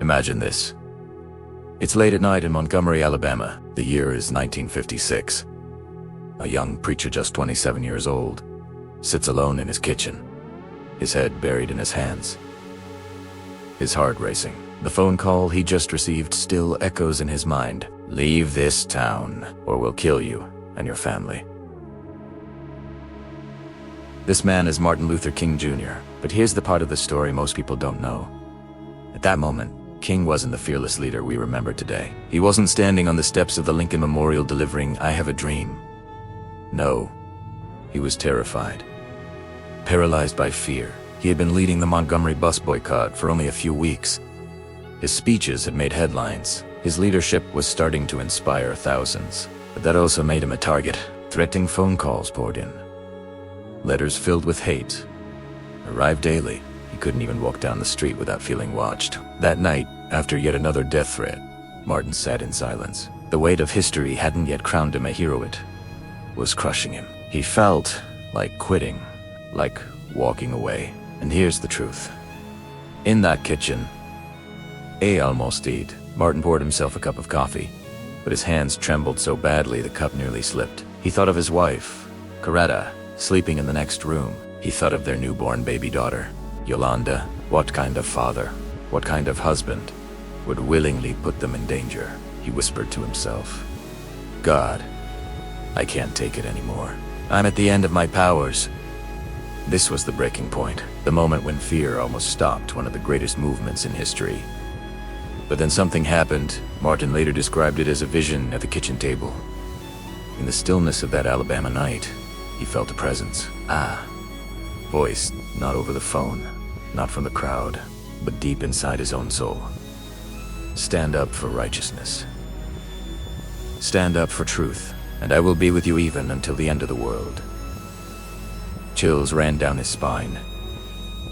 Imagine this. It's late at night in Montgomery, Alabama. The year is 1956. A young preacher just 27 years old sits alone in his kitchen, his head buried in his hands, his heart racing. The phone call he just received still echoes in his mind. Leave this town, or we'll kill you and your family. This man is Martin Luther King Jr., but here's the part of the story most people don't know. At that moment, King wasn't the fearless leader we remember today. He wasn't standing on the steps of the Lincoln Memorial delivering, "I have a dream." No, he was terrified, paralyzed by fear. He had been leading the Montgomery bus boycott for only a few weeks. His speeches had made headlines. His leadership was starting to inspire thousands. But that also made him a target. Threatening phone calls poured in. Letters filled with hate arrived daily. He couldn't even walk down the street without feeling watched. That night, after yet another death threat, Martin sat in silence. The weight of history hadn't yet crowned him a hero. It was crushing him. He felt like quitting, like walking away. And here's the truth. In that kitchen, almost eat. Martin poured himself a cup of coffee, but his hands trembled so badly the cup nearly slipped. He thought of his wife, Coretta, sleeping in the next room. He thought of their newborn baby daughter, Yolanda. What kind of father, what kind of husband would willingly put them in danger? He whispered to himself, "God, I can't take it anymore. I'm at the end of my powers." This was the breaking point, the moment when fear almost stopped one of the greatest movements in history. But then something happened. Martin later described it as a vision at the kitchen table. In the stillness of that Alabama night, he felt a presence. Voice, not over the phone, not from the crowd, but deep inside his own soul. Stand up for righteousness. Stand up for truth, and I will be with you even until the end of the world. Chills ran down his spine.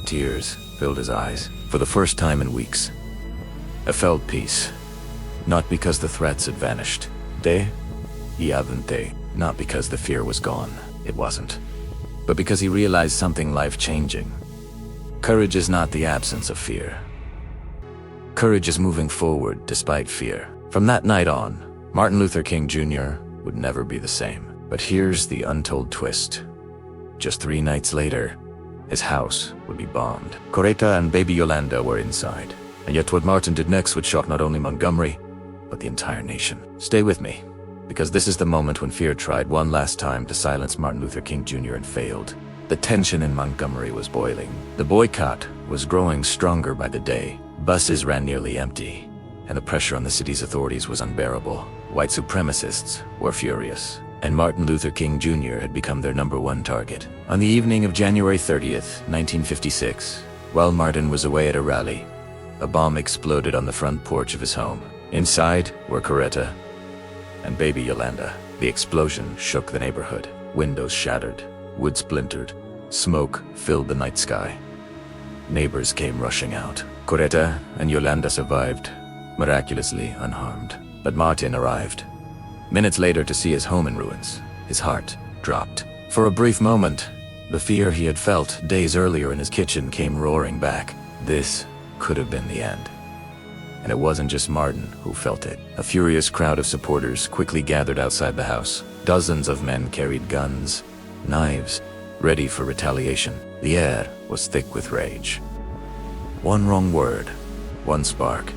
Tears filled his eyes. For the first time in weeks, I felt peace. Not because the threats had vanished. Not because the fear was gone. It wasn't. But because he realized something life-changing. Courage is not the absence of fear. Courage is moving forward despite fear. From that night on, Martin Luther King Jr. would never be the same. But here's the untold twist. Just 3 nights later, his house would be bombed. Coretta and baby Yolanda were inside. And yet what Martin did next would shock not only Montgomery, but the entire nation. Stay with me, because this is the moment when fear tried one last time to silence Martin Luther King Jr. and failed. The tension in Montgomery was boiling. The boycott was growing stronger by the day. Buses ran nearly empty, and the pressure on the city's authorities was unbearable. White supremacists were furious, and Martin Luther King Jr. had become their #1 target. On the evening of January 30th, 1956, while Martin was away at a rally, a bomb exploded on the front porch of his home. Inside were Coretta and baby Yolanda. The explosion shook the neighborhood. Windows shattered, wood splintered, smoke filled the night sky. Neighbors came rushing out. Coretta and Yolanda survived, miraculously unharmed. But Martin arrived minutes later to see his home in ruins. His heart dropped. For a brief moment, the fear he had felt days earlier in his kitchen came roaring back. This could have been the end. And it wasn't just Martin who felt it. A furious crowd of supporters quickly gathered outside the house. Dozens of men carried guns, knives, ready for retaliation. The air was thick with rage. One wrong word, one spark,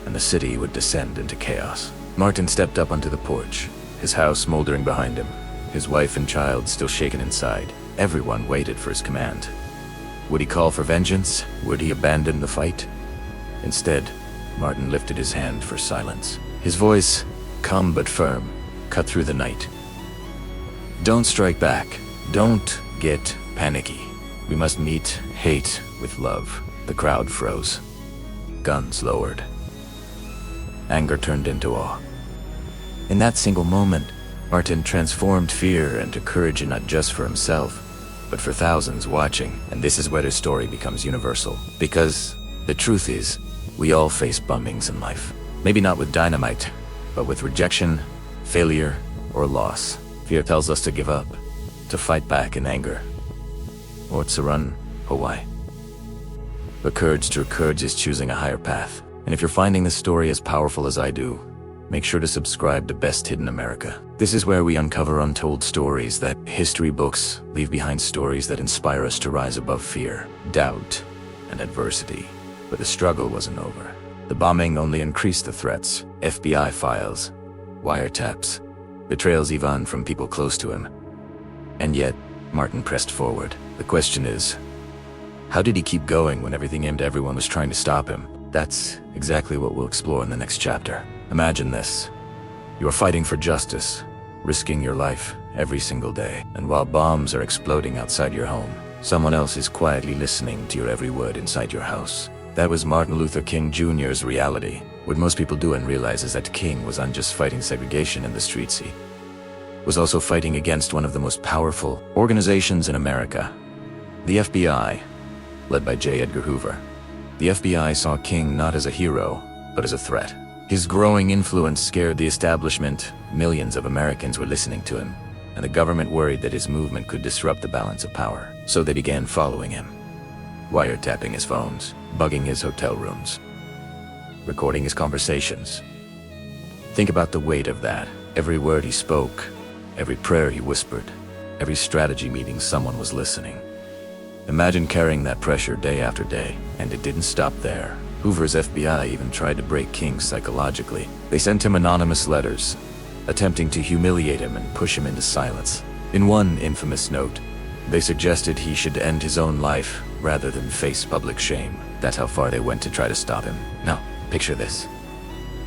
and the city would descend into chaos. Martin stepped up onto the porch, his house smoldering behind him, his wife and child still shaken inside. Everyone waited for his command. Would he call for vengeance? Would he abandon the fight? Instead, Martin lifted his hand for silence. His voice, calm but firm, cut through the night. "Don't strike back. Don't get panicky. We must meet hate with love." The crowd froze. Guns lowered. Anger turned into awe. In that single moment, Martin transformed fear into courage, and not just for himself, but for thousands watching. And this is where his story becomes universal. Because the truth is, we all face bombings in life. Maybe not with dynamite, but with rejection, failure, or loss. Fear tells us to give up, to fight back in anger, or to run away. But courage, true courage, is choosing a higher path. And if you're finding this story as powerful as I do, make sure to subscribe to Best Hidden America. This is where we uncover untold stories that history books leave behind, stories that inspire us to rise above fear, doubt, and adversity. But the struggle wasn't over. The bombing only increased the threats. FBI files, wiretaps, betrayals even from people close to him. And yet, Martin pressed forward. The question is, how did he keep going when everything aimed at everyone was trying to stop him? That's exactly what we'll explore in the next chapter. Imagine this. You are fighting for justice, risking your life every single day. And while bombs are exploding outside your home, someone else is quietly listening to your every word inside your house. That was Martin Luther King Jr.'s reality. What most people don't realize is that King wasn't just fighting segregation in the streets, he was also fighting against one of the most powerful organizations in America, the FBI, led by J. Edgar Hoover. The FBI saw King not as a hero, but as a threat. His growing influence scared the establishment. Millions of Americans were listening to him, and the government worried that his movement could disrupt the balance of power. So they began following him, wiretapping his phones, bugging his hotel rooms, recording his conversations. Think about the weight of that. Every word he spoke, every prayer he whispered, every strategy meeting, someone was listening. Imagine carrying that pressure day after day. And it didn't stop there. Hoover's FBI even tried to break King psychologically. They sent him anonymous letters, attempting to humiliate him and push him into silence. In one infamous note, they suggested he should end his own life rather than face public shame. That's how far they went to try to stop him. Now, picture this.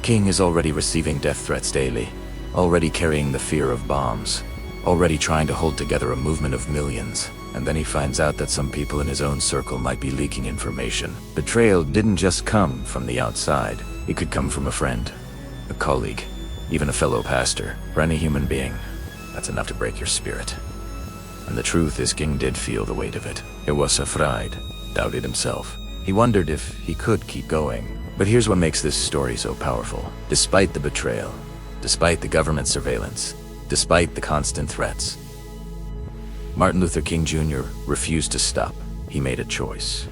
King is already receiving death threats daily, already carrying the fear of bombs, already trying to hold together a movement of millions. And then he finds out that some people in his own circle might be leaking information. Betrayal didn't just come from the outside. It could come from a friend, a colleague, even a fellow pastor. For any human being, that's enough to break your spirit. And the truth is, King did feel the weight of it. He was afraid, doubted himself. He wondered if he could keep going. But here's what makes this story so powerful. Despite the betrayal, despite the government surveillance, despite the constant threats, Martin Luther King Jr. refused to stop. He made a choice.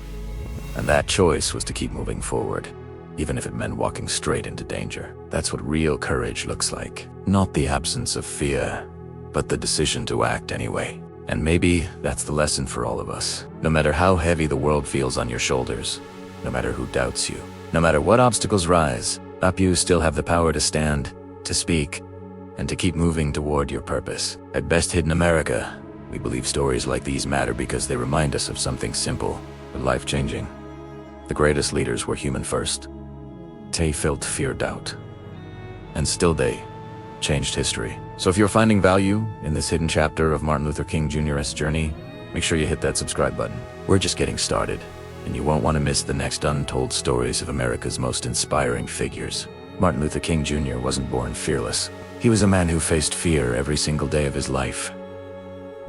And that choice was to keep moving forward, even if it meant walking straight into danger. That's what real courage looks like. Not the absence of fear, but the decision to act anyway. And maybe that's the lesson for all of us. No matter how heavy the world feels on your shoulders, no matter who doubts you, no matter what obstacles rise up, you still have the power to stand, to speak, and to keep moving toward your purpose. At Best Hidden America, we believe stories like these matter because they remind us of something simple but life-changing. The greatest leaders were human first. They felt fear, doubt, and still they changed history. So if you're finding value in this hidden chapter of Martin Luther King Jr.'s journey, make sure you hit that subscribe button. We're just getting started, and you won't want to miss the next untold stories of America's most inspiring figures. Martin Luther King Jr. wasn't born fearless. He was a man who faced fear every single day of his life.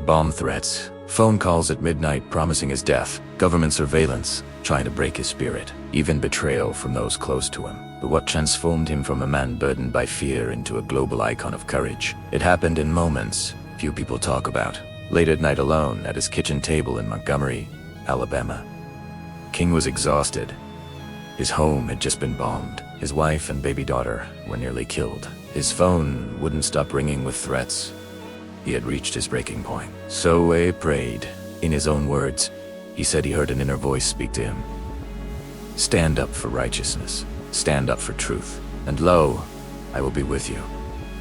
Bomb threats, phone calls at midnight promising his death, government surveillance trying to break his spirit, even betrayal from those close to him. But what transformed him from a man burdened by fear into a global icon of courage? It happened in moments few people talk about. Late at night, alone at his kitchen table in Montgomery, Alabama. King was exhausted. His home had just been bombed. His wife and baby daughter were nearly killed. His phone wouldn't stop ringing with threats. He had reached his breaking point. So he prayed. In his own words, he said he heard an inner voice speak to him. Stand up for righteousness. Stand up for truth. And lo, I will be with you,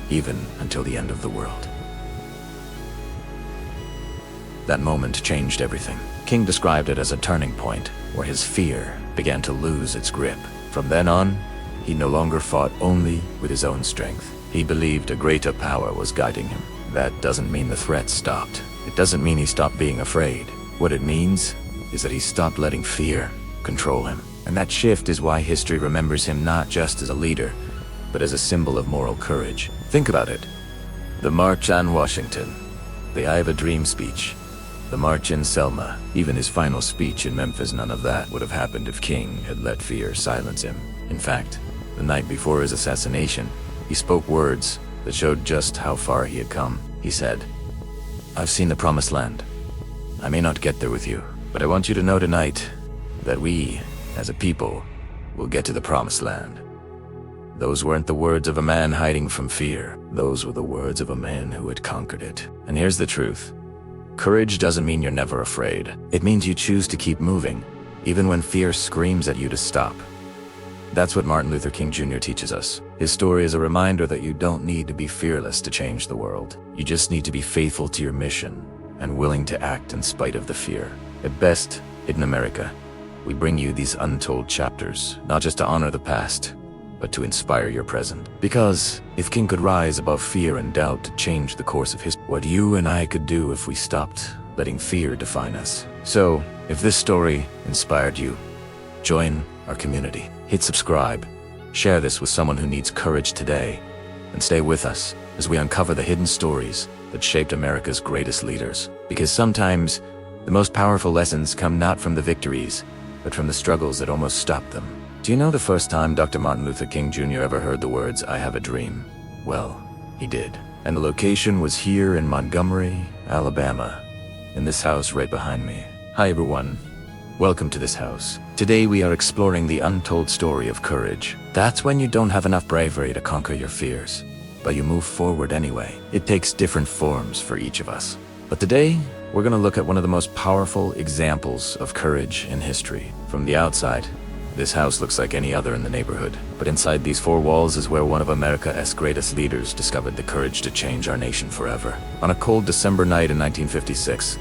even until the end of the world. That moment changed everything. King described it as a turning point, where his fear began to lose its grip. From then on, he no longer fought only with his own strength. He believed a greater power was guiding him. That doesn't mean the threat stopped. It doesn't mean he stopped being afraid. What it means is that he stopped letting fear control him. And that shift is why history remembers him not just as a leader, but as a symbol of moral courage. Think about it. The March on Washington, the I Have a Dream speech, the March in Selma, even his final speech in Memphis, none of that would have happened if King had let fear silence him. In fact, the night before his assassination, he spoke words that showed just how far he had come. He said, "I've seen the promised land. I may not get there with you, but I want you to know tonight that we, as a people, we'll get to the promised land. Those weren't the words of a man hiding from fear. Those were the words of a man who had conquered it. And here's the truth. Courage doesn't mean you're never afraid. It means you choose to keep moving, even when fear screams at you to stop. That's what Martin Luther King Jr. teaches us. His story is a reminder that you don't need to be fearless to change the world. You just need to be faithful to your mission and willing to act in spite of the fear. At Best, Hidden America, we bring you these untold chapters, not just to honor the past, but to inspire your present. Because if King could rise above fear and doubt to change the course of history, what you and I could do if we stopped letting fear define us. So, if this story inspired you, join our community. Hit subscribe, share this with someone who needs courage today, and stay with us as we uncover the hidden stories that shaped America's greatest leaders. Because sometimes, the most powerful lessons come not from the victories, but from the struggles that almost stopped them. Do you know the first time Dr. Martin Luther King Jr. ever heard the words, "I have a dream"? Well, he did. And the location was here in Montgomery, Alabama, in this house right behind me. Hi everyone. Welcome to this house. Today we are exploring the untold story of courage. That's when you don't have enough bravery to conquer your fears, but you move forward anyway. It takes different forms for each of us. But today, we're going to look at one of the most powerful examples of courage in history. From the outside, this house looks like any other in the neighborhood. But inside these four walls is where one of America's greatest leaders discovered the courage to change our nation forever. On a cold December night in 1956,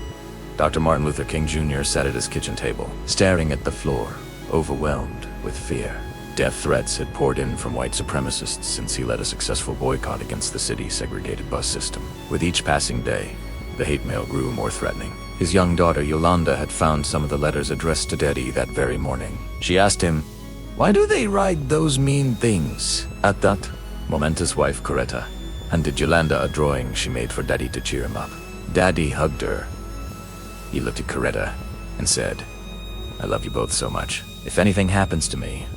Dr. Martin Luther King Jr. sat at his kitchen table, staring at the floor, overwhelmed with fear. Death threats had poured in from white supremacists since he led a successful boycott against the city's segregated bus system. With each passing day, the hate mail grew more threatening. His young daughter, Yolanda, had found some of the letters addressed to Daddy that very morning. She asked him, "Why do they write those mean things?" At that, momentous wife, Coretta, handed Yolanda a drawing she made for Daddy to cheer him up. Daddy hugged her. He looked at Coretta and said, "I love you both so much. If anything happens to me,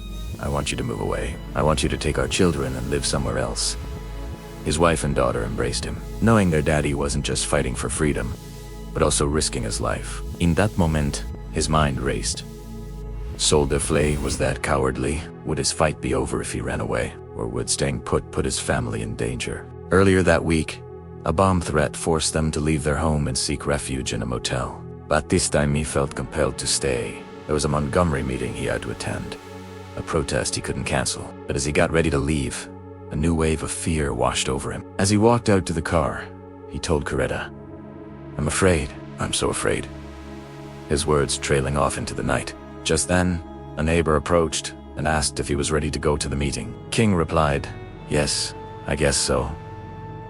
I want you to move away. I want you to take our children and live somewhere else." His wife and daughter embraced him, knowing their daddy wasn't just fighting for freedom, but also risking his life. In that moment, his mind raced. Sol de Flay was that cowardly? Would his fight be over if he ran away? Or would staying put his family in danger? Earlier that week, a bomb threat forced them to leave their home and seek refuge in a motel. But this time he felt compelled to stay. There was a Montgomery meeting he had to attend, a protest he couldn't cancel. But as he got ready to leave, a new wave of fear washed over him. As he walked out to the car, he told Coretta, "I'm afraid. I'm so afraid." His words trailing off into the night. Just then, a neighbor approached and asked if he was ready to go to the meeting. King replied, "Yes, I guess so."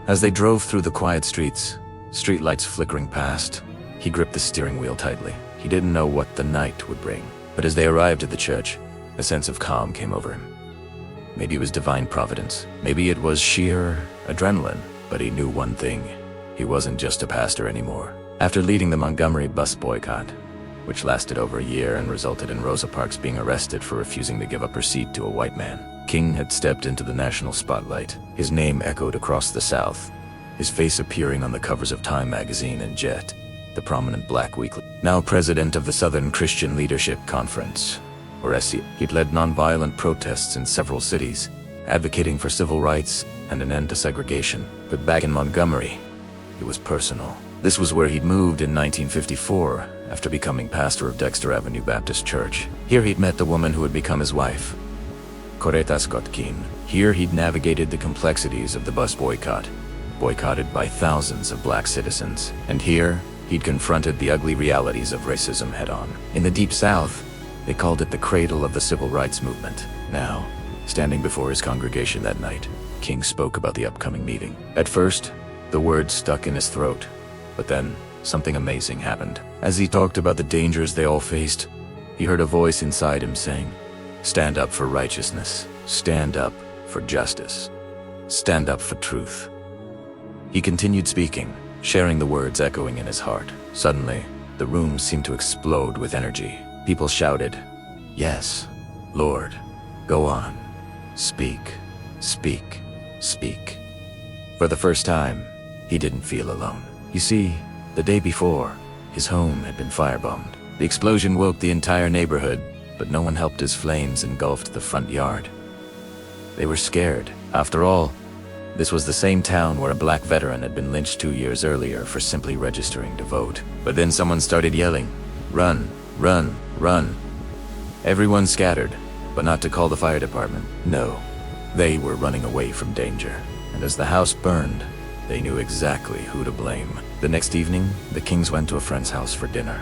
As they drove through the quiet streets, streetlights flickering past, he gripped the steering wheel tightly. He didn't know what the night would bring. But as they arrived at the church, a sense of calm came over him. Maybe it was divine providence. Maybe it was sheer adrenaline. But he knew one thing. He wasn't just a pastor anymore. After leading the Montgomery bus boycott, which lasted over a year and resulted in Rosa Parks being arrested for refusing to give up her seat to a white man, King had stepped into the national spotlight. His name echoed across the South, his face appearing on the covers of Time magazine and Jet, the prominent black weekly. Now president of the Southern Christian Leadership Conference, or SC, he'd led nonviolent protests in several cities, advocating for civil rights and an end to segregation. But back in Montgomery, it was personal. This was where he'd moved in 1954 after becoming pastor of Dexter Avenue Baptist Church. Here he'd met the woman who would become his wife, Coretta Scott King. Here he'd navigated the complexities of the bus boycott, boycotted by thousands of black citizens. And here, he'd confronted the ugly realities of racism head-on. In the Deep South, they called it the cradle of the civil rights movement. Now, standing before his congregation that night, King spoke about the upcoming meeting. At first, the words stuck in his throat, but then something amazing happened. As he talked about the dangers they all faced, he heard a voice inside him saying, "Stand up for righteousness. Stand up for justice. Stand up for truth." He continued speaking, sharing the words echoing in his heart. Suddenly, the room seemed to explode with energy. People shouted, "Yes, Lord, go on. Speak, speak, speak." For the first time, he didn't feel alone. You see, the day before, his home had been firebombed. The explosion woke the entire neighborhood, but no one helped as flames engulfed the front yard. They were scared. After all, this was the same town where a black veteran had been lynched 2 years earlier for simply registering to vote. But then someone started yelling, "Run, run, run." Everyone scattered, but not to call the fire department. No, they were running away from danger. And as the house burned, they knew exactly who to blame. The next evening, the Kings went to a friend's house for dinner.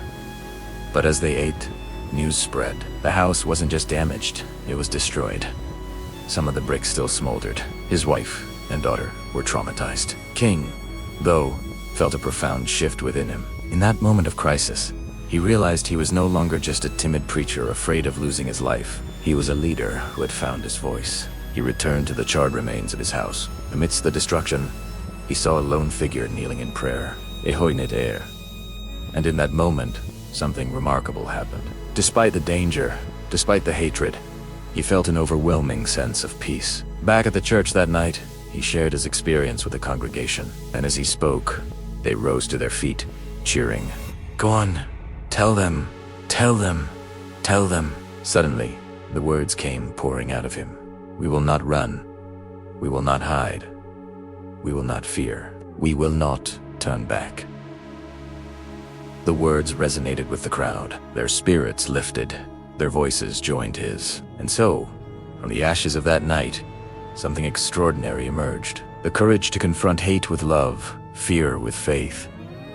But as they ate, news spread. The house wasn't just damaged, it was destroyed. Some of the bricks still smoldered. His wife and daughter were traumatized. King, though, felt a profound shift within him. In that moment of crisis, he realized he was no longer just a timid preacher afraid of losing his life. He was a leader who had found his voice. He returned to the charred remains of his house. Amidst the destruction, he saw a lone figure kneeling in prayer, Ehoinet Air. And in that moment, something remarkable happened. Despite the danger, despite the hatred, he felt an overwhelming sense of peace. Back at the church that night, he shared his experience with the congregation, and as he spoke, they rose to their feet, cheering. "Go on, tell them, tell them, tell them." Suddenly, the words came pouring out of him. "We will not run. We will not hide. We will not fear. We will not turn back." The words resonated with the crowd. Their spirits lifted. Their voices joined his. And so, from the ashes of that night, something extraordinary emerged. The courage to confront hate with love, fear with faith,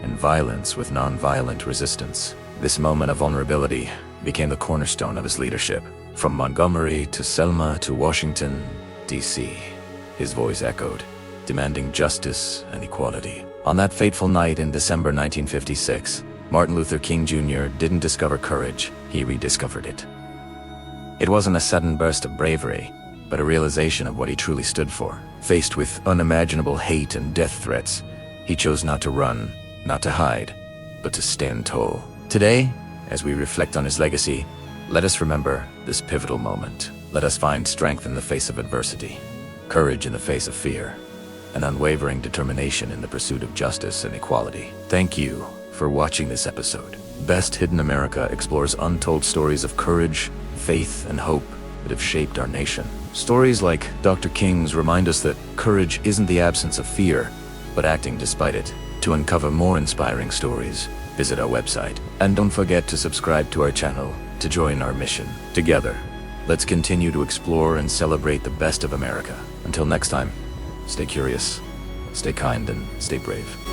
and violence with non-violent resistance. This moment of vulnerability became the cornerstone of his leadership. From Montgomery to Selma to Washington, D.C., his voice echoed, demanding justice and equality. On that fateful night in December 1956, Martin Luther King Jr. didn't discover courage, he rediscovered it. It wasn't a sudden burst of bravery, but a realization of what he truly stood for. Faced with unimaginable hate and death threats, he chose not to run, not to hide, but to stand tall. Today, as we reflect on his legacy, let us remember this pivotal moment. Let us find strength in the face of adversity, courage in the face of fear, and unwavering determination in the pursuit of justice and equality. Thank you for watching this episode. Best Hidden America explores untold stories of courage, faith, and hope that have shaped our nation. Stories like Dr. King's remind us that courage isn't the absence of fear, but acting despite it. To uncover more inspiring stories, visit our website. And don't forget to subscribe to our channel to join our mission. Together, let's continue to explore and celebrate the best of America. Until next time, stay curious, stay kind, and stay brave.